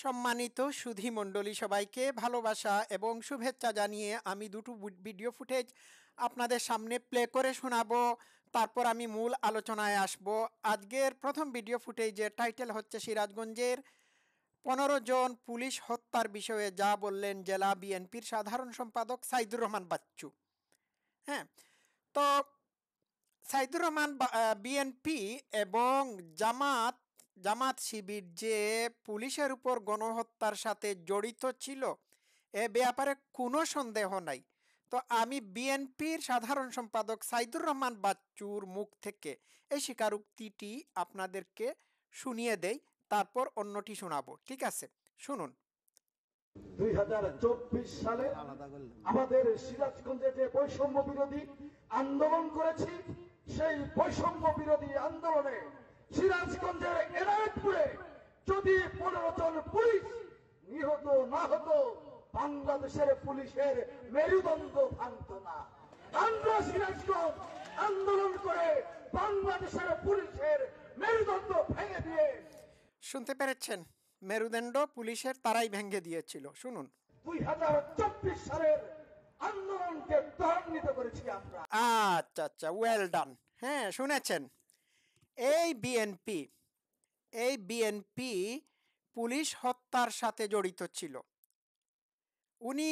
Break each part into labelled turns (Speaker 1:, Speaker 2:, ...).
Speaker 1: সম্মানিত সুধী মণ্ডলী সবাইকে ভালোবাসা এবং শুভেচ্ছা জানিয়ে আমি দুটো ভিডিও ফুটেজ আপনাদের সামনে প্লে করে শোনাবো। তারপর আমি মূল আলোচনায় আসব। আজকের প্রথম ভিডিও ফুটেজের টাইটেল হচ্ছে সিরাজগঞ্জের 15 জন পুলিশ হত্যার বিষয়ে যা বললেন জেলা বিএনপির সাধারণ সম্পাদক সাইদুর রহমান বাচ্চু। হ্যাঁ, তো সাইদুর রহমান বিএনপি এবং জামাত শিবির যে পুলিশের উপর গণহত্যার সাথে জড়িত ছিল এ ব্যাপারে কোনো সন্দেহ নাই। তো আমি বিএনপির সাধারণ সম্পাদক সাইদুর রহমান বাচ্চুর মুখ থেকে এই স্বীকারোক্তিটি আপনাদেরকে শুনিয়ে দেই, তারপর অন্যটি শোনাবো। ঠিক আছে, শুনুন।
Speaker 2: 2024 সালে আমাদের সিরাজগঞ্জে যে বৈষম্য বিরোধী আন্দোলন করেছি, সেই বৈষম্য বিরোধী আন্দোলনে সিরাজগঞ্জের এনায়েতপুরে যদি 15 জন পুলিশ নিহত না হতো, বাংলাদেশের পুলিশের মেরুদণ্ড ভাঙত না। আমরা সিরাজগঞ্জ আন্দোলন করে বাংলাদেশের পুলিশের মেরুদণ্ড ভেঙে দিয়ে,
Speaker 1: শুনতে পেরেছেন, মেরুদণ্ড পুলিশের তারাই ভেঙে দিয়েছিল। শুনুন।
Speaker 2: 2024 সালের আন্দোলনকে ত্বরান্বিত করেছি আমরা।
Speaker 1: আচ্ছা, ওয়েল ডান। হ্যাঁ, শুনেছেন, এই বিএনপি পুলিশ হত্যার সাথে জড়িত ছিল। উনি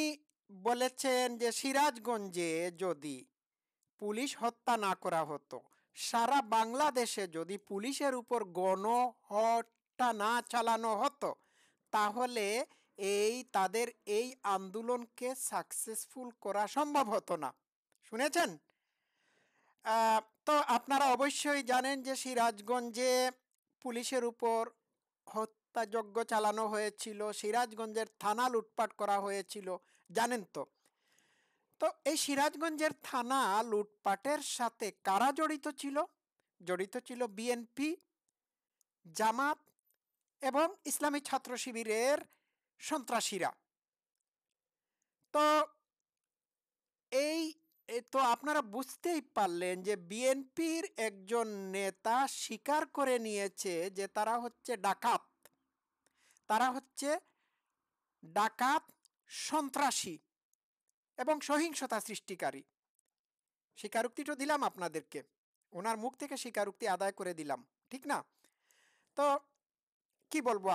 Speaker 1: বলেছেন যে সিরাজগঞ্জে যদি পুলিশ হত্যা না করা হতো, সারা বাংলাদেশে যদি পুলিশের উপর গণহত্যা না চালানো হতো, তাহলে তাদের এই আন্দোলনকে সাকসেসফুল করা সম্ভব হতো না। শুনেছেন? তো আপনারা অবশ্যই জানেন যে সিরাজগঞ্জে পুলিশের উপর হত্যাযজ্ঞ চালানো হয়েছিল, সিরাজগঞ্জের থানা লুটপাট করা হয়েছিল, জানেন তো। তো এই সিরাজগঞ্জের থানা লুটপাটের সাথে কারা জড়িত ছিল? জড়িত ছিল বিএনপি, জামাত এবং ইসলামী ছাত্র শিবিরের সন্ত্রাসীরা। তো তো আপনারা বুঝতেই পারলেন যে বিএনপির একজন নেতা স্বীকার করে নিয়েছে যে তারা হচ্ছে ডাকাত, সন্ত্রাসী এবং সহিংসতা সৃষ্টিকারী। স্বীকারোক্তিটা দিলাম আপনাদেরকে, ওনার মুখ থেকে স্বীকারোক্তি আদায় করে দিলাম, ঠিক না? তো কি বলবো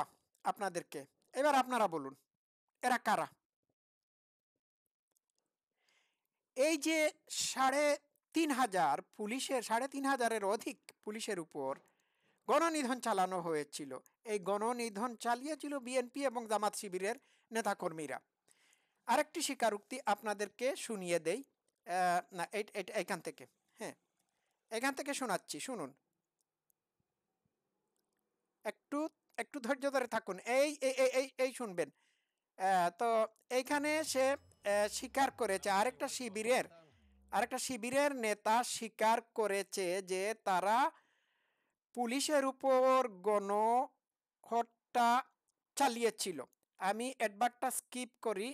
Speaker 1: আপনাদেরকে, এবার আপনারা বলুন এরা কারা? এই যে 3,500-3,500-এর অধিক পুলিশের উপর গণনিধন চালানো হয়েছিল, এই গণনিধন চালিয়েছিল বিএনপি এবং জামাত শিবিরের নেতাকর্মীরা। আরেকটি স্বীকারোক্তি আপনাদেরকে শুনিয়ে দেই, না এখান থেকে, হ্যাঁ এখান থেকে শোনাচ্ছি, শুনুন। একটু ধৈর্য ধরে থাকুন, এই শুনবেন। তো এইখানে সে স্বীকার করেছে, আরেকটা শিবিরের নেতা স্বীকার করেছে যে তারা পুলিশের উপর গণহত্যা চালিয়েছিল। আমি অ্যাডভার্টটা স্কিপ করি,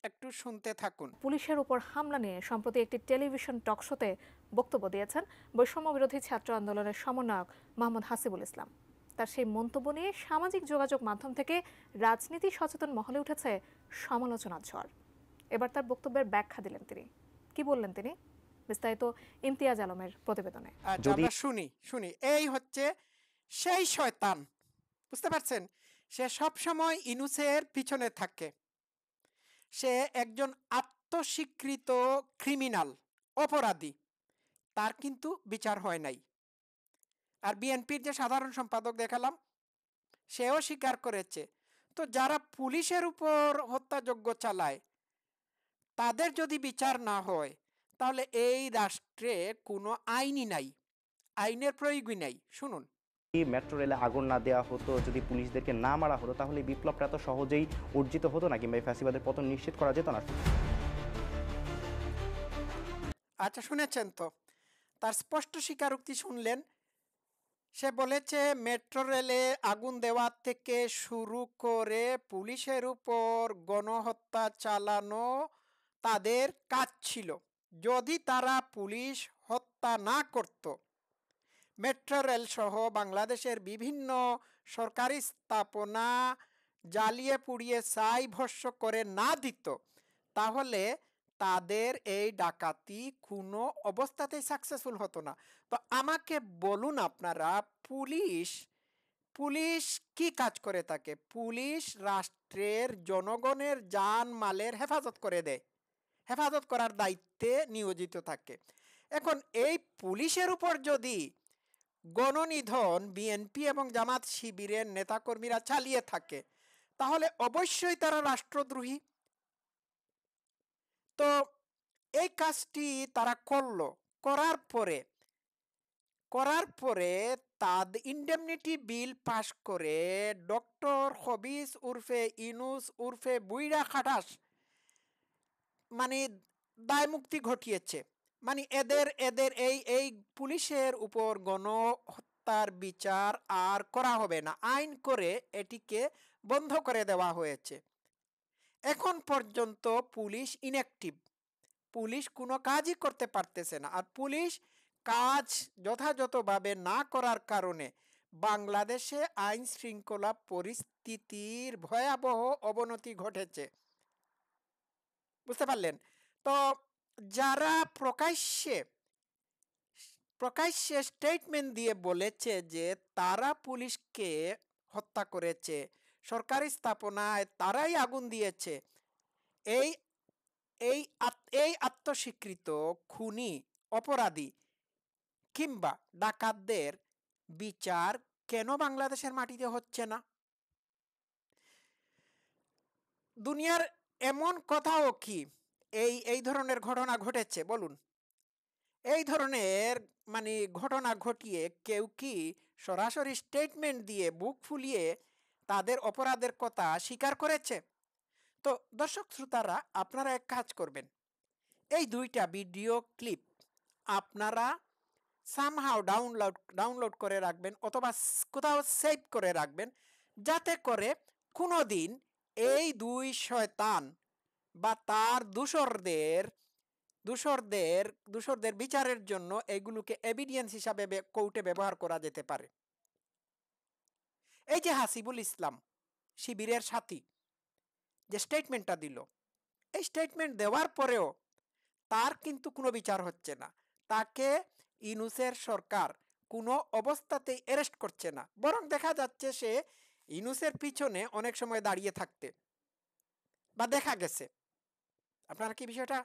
Speaker 1: একটু শুনতে থাকুন।
Speaker 3: পুলিশের উপর হামলা নিয়ে সম্প্রতি একটি টেলিভিশন টকশোতে বক্তব্য দিয়েছেন বৈষম্য বিরোধী ছাত্র আন্দোলনের সমন্বয়ক মোহাম্মদ হাসিবুল ইসলাম। তার সেই মন্তব্য নিয়ে সামাজিক যোগাযোগ মাধ্যম থেকে রাজনীতি সচেতন মহলে উঠেছে সমালোচনার ঝড়। এবার তার বক্তব্যের ব্যাখ্যা দিলেন তিনি। কি বললেন তিনি? বিস্তারিত ইমতিয়াজ আলমের প্রতিবেদনে।
Speaker 1: আমরা শুনি। এই হচ্ছে সেই শয়তান, বুঝতে পারছেন? সে সবসময় ইনুসের পিছনে থাকে। সে একজন আত্মস্বীকৃত ক্রিমিনাল, অপরাধী, তার কিন্তু বিচার হয় নাই। আর বিএনপির যে সাধারণ সম্পাদক দেখালাম, সেও স্বীকার করেছে। তো যারা পুলিশের উপর হত্যাযজ্ঞ চালায়, তাদের যদি বিচার না হয়, তাহলে এই রাষ্ট্রে কোনো আইনই নাই, আইনের প্রয়োগই নাই। শুনুন।
Speaker 4: মেট্রো রেলে আগুন না দেওয়া হতো, যদি পুলিশদেরকে না মারা হতো, তাহলে বিপ্লবটা এত সহজেই অর্জিত হতো না, কিংবা ফ্যাসিবাদের পতন নিশ্চিত করা যেত না।
Speaker 1: আচ্ছা, শুনেছেন তো, তার স্পষ্ট স্বীকারোক্তি শুনলেন। সে বলেছে মেট্রো রেলে আগুন দেওয়া থেকে শুরু করে পুলিশের উপর গণহত্যা চালানো তাদের কাজ ছিল। যদি তারা পুলিশ হত্যা না করত, মেট্রো রেল সহ বাংলাদেশের বিভিন্ন সরকারি স্থাপনা জ্বালিয়ে পুড়িয়ে ছাই ভস্ম করে না দিত, তাহলে তাদের এই ডাকাতি কোনো অবস্থাতেই সাকসেসফুল হতো না। তো আমাকে বলুন আপনারা, পুলিশ পুলিশ কি কাজ করে থাকে? পুলিশ রাষ্ট্রের জনগণের জান মালের হেফাজত করে দেয়, হেফাজত করার দায়িত্বে নিয়োজিত থাকে। এখন এই পুলিশের উপর যদি গণনিধন বিএনপি এবং জামাত শিবিরের নেতাকর্মীরা চালিয়ে থাকে, তাহলে অবশ্যই তারা রাষ্ট্রদ্রোহী। তো এই কাজটি তারা করলো, করার পরে তাদের ইন্ডেমনিটি বিল পাশ করে ডক্টর খবিস উর্ফে ইনুস উর্ফে বুইড়া খাটাস মানে দায়মুক্তি ঘটিয়েছে। মানে এদের এদের এই এই পুলিশের উপর গণহত্যার বিচার আর করা হবে না, আইন করে এটিকে বন্ধ করে দেওয়া হয়েছে। এখন পর্যন্ত পুলিশ ইনঅ্যাক্টিভ, পুলিশ কোনো কাজই করতে পারতেছে না। আর পুলিশ কাজ যথাযথভাবে না করার কারণে বাংলাদেশে আইন শৃঙ্খলা পরিস্থিতির ভয়াবহ অবনতি ঘটেছে। বুঝতে পারলেন? তো যারা প্রকাশ্যে প্রকাশ্যে স্টেটমেন্ট দিয়ে বলেছে যে তারা পুলিশকে হত্যা করেছে, সরকারি স্থাপনায় তারাই আগুন দিয়েছে, এই এই এই আত্মস্বীকৃত খুনি, অপরাধী কিংবা ডাকাতদের বিচার কেন বাংলাদেশের মাটিতে হচ্ছে না? দুনিয়ার এমন কোথাও কি এই এই ধরনের ঘটনা ঘটেছে বলুন? এই ধরনের মানে ঘটনা ঘটিয়ে কেউ কি সরাসরি স্টেটমেন্ট দিয়ে বুক ফুলিয়ে তাদের অপরাধের কথা স্বীকার করেছে? তো দর্শক শ্রোতারা, আপনারা এক কাজ করবেন, এই দুইটা ভিডিও ক্লিপ আপনারা সামহাও ডাউনলোড করে রাখবেন অথবা কোথাও সেভ করে রাখবেন, যাতে করে কোনো দিন এই দুই শয়তান বা তার দূষরদের বিচারের জন্য এগুলোকে এভিডেন্স হিসাবে কোর্টে ব্যবহার করা যেতে পারে। এই যে হাসিবুল ইসলাম শিবিরের সাথী যে স্টেটমেন্টটা দিল, এই স্টেটমেন্ট দেওয়ার পরেও তার কিন্তু কোনো বিচার হচ্ছে না, তাকে ইউনূসের সরকার কোনো অবস্থাতেই অ্যারেস্ট করছে না, বরং দেখা যাচ্ছে সে ইউনূসের পিছনে অনেক সময় দাঁড়িয়ে থাকতে বা দেখা গেছে। আপনারা কি বিষয়টা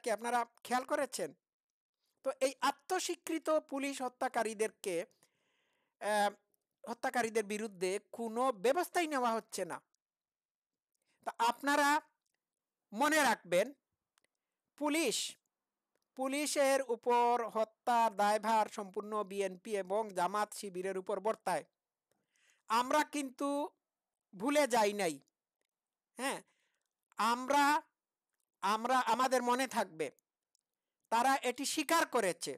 Speaker 1: কি আপনারা খেয়াল করেছেন? তো এই আত্মস্বীকৃত পুলিশ হত্যাকারীদের বিরুদ্ধে কোনো ব্যবস্থাই নেওয়া হচ্ছে না। তা আপনারা মনে রাখবেন, পুলিশের উপর হত্যার দায়ভার সম্পূর্ণ বিএনপি এবং জামাত শিবিরের উপর বর্তায়। আমরা কিন্তু ভুলে যাই নাই। হ্যাঁ, আমরা আমাদের মনে থাকবে, তারা এটি স্বীকার করেছে,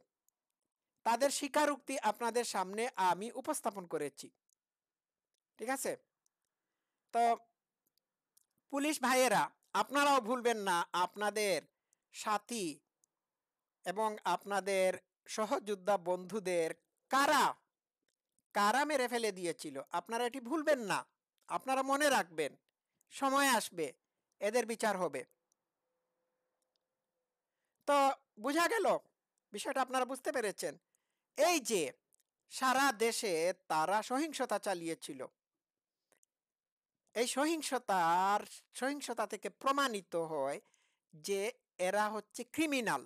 Speaker 1: তাদের স্বীকারোক্তি আপনাদের সামনে আমি উপস্থাপন করেছি। ঠিক আছে? তো পুলিশ ভাইয়েরা, আপনারাও ভুলবেন না আপনাদের সাথী এবং আপনাদের সহযোদ্ধা বন্ধুদের কারা কারা মেরে ফেলে দিয়েছিল। আপনারা এটি ভুলবেন না, আপনারা মনে রাখবেন, সময় আসবে এদের বিচার হবে। তো বোঝা গেল বিষয়টা, আপনারা বুঝতে পেরেছেন। এই যে সারা দেশে তারা সহিংসতা চালিয়েছিল, এই সহিংসতা থেকে প্রমাণিত হয় যে এরা হচ্ছে ক্রিমিনাল,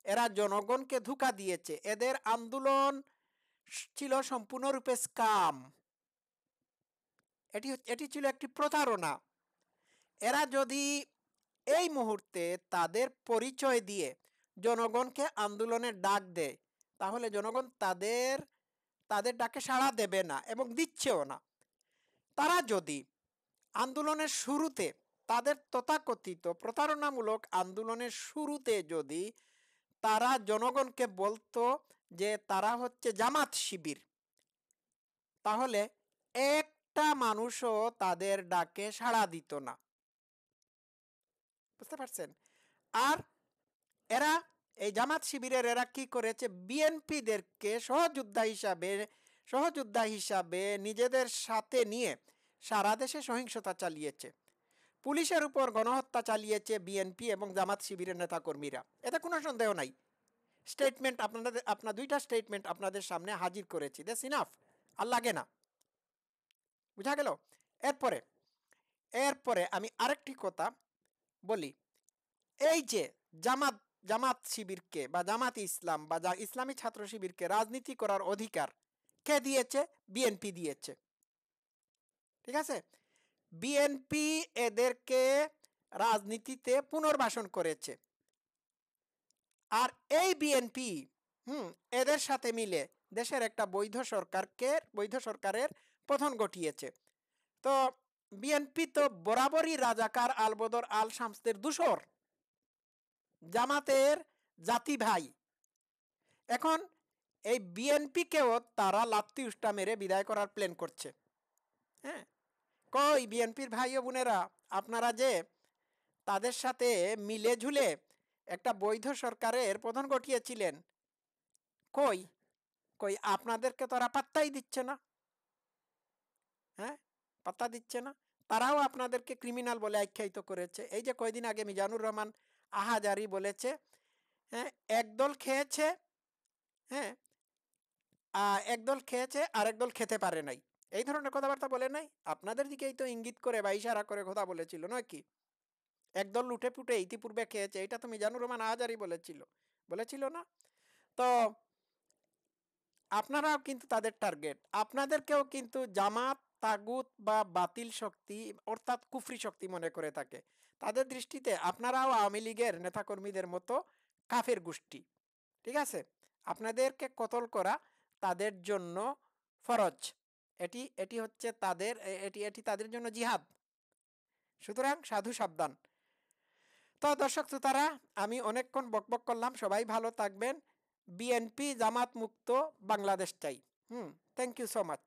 Speaker 1: এরা জনগণকে ধোঁকা দিয়েছে, এদের আন্দোলন ছিল সম্পূর্ণরূপে স্কাম, এটি ছিল একটি প্রতারণা। এরা যদি এই মুহূর্তে তাদের পরিচয় দিয়ে জনগণকে আন্দোলনের ডাক দেয়, তাহলে জনগণ তাদের ডাকে সাড়া দেবে না এবং দিচ্ছেও না। তারা যদি আন্দোলনের শুরুতে, তাদের তথাকথিত প্রতারণামূলক আন্দোলনের শুরুতে যদি তারা জনগণকে বলতো যে তারা হচ্ছে জামাত শিবির, তাহলে একটা মানুষও তাদের ডাকে সাড়া দিত না। বুঝতে পারছেন? আর এই জামাত শিবিরের এরা কি করেছে, বিএনপিদেরকে সহযোদ্ধা হিসাবে নিজেদের সাথে নিয়ে সারা দেশে সহিংসতা চালিয়েছে, পুলিশের উপর গণহত্যা চালিয়েছে বিএনপি এবং জামাত শিবিরের নেতাকর্মীরা, এতে কোনো সন্দেহ নাই। স্টেটমেন্ট আপনার দুইটা স্টেটমেন্ট আপনাদের সামনে হাজির করেছি, দ্যাটস ইনাফ, আর লাগে না। বুঝা গেল? এরপরে আমি আরেকটি কথা বলি। এই যে জামাত শিবিরকে বা জামাত ইসলাম বা ইসলামী ছাত্র শিবিরকে রাজনীতি করার অধিকার কে দিয়েছে? বিএনপি দিয়েছে। ঠিক আছে, বিএনপি এদেরকে রাজনীতিতে পুনর্বাসন করেছে। আর এই বিএনপি এদের সাথে মিলে দেশের একটা বৈধ সরকারের পতন ঘটিয়েছে। তো বিএনপি তো বরাবরই রাজাকার আলবদর আল শামসদের দূষর, জামাতের জাতি ভাই। এখন এই বিএনপিকেও তারা লাত্তি উষ্টা মেরে বিদায় করার প্ল্যান করছে। হ্যাঁ, কই বিএনপির ভাই ও বোনেরা, আপনারা যে তাদের সাথে মিলে ঝুলে একটা বৈধ সরকারের পতন ঘটিয়েছিলেন, কই কই আপনাদেরকে তারা পাত্তাই দিচ্ছে না। হ্যাঁ, পাত্তা দিচ্ছে না। তারাও আপনাদেরকে ক্রিমিনাল বলে আখ্যায়িত করেছে। এই যে কয়দিন আগে মিজানুর রহমান আহাজারি বলেছে, হ্যাঁ, একদল খেয়েছে, হ্যাঁ, একদল খেয়েছে আর একদল খেতে পারে নাই, এই ধরনের কথাবার্তা বলে নাই? আপনাদের দিকেই তো ইঙ্গিত করে বা ইশারা করে কথা বলেছিল নয় কি? একদল লুটে পুটে ইতিপূর্বে খেয়েছে, এটা তো মিজানুর রহমান আহাজারি বলেছিল না? তো আপনারাও কিন্তু তাদের টার্গেট। আপনাদেরকেও কিন্তু জামাত তাগুত বা বাতিল শক্তি অর্থাৎ কুফরি শক্তি মনে করে থাকে। তাদের দৃষ্টিতে আপনারাও আওয়ামী লীগের নেতাকর্মীদের মতো কাফের গোষ্ঠী। ঠিক আছে, আপনাদেরকে কতল করা তাদের জন্য ফরজ। এটি হচ্ছে এটি তাদের জন্য জিহাদ। সুতরাং সাধু সাবধান। তো দর্শক শ্রোতারা, আমি অনেকক্ষণ বকবক করলাম। সবাই ভালো থাকবেন। বিএনপি জামাত মুক্ত বাংলাদেশ চাই। Thank you so much.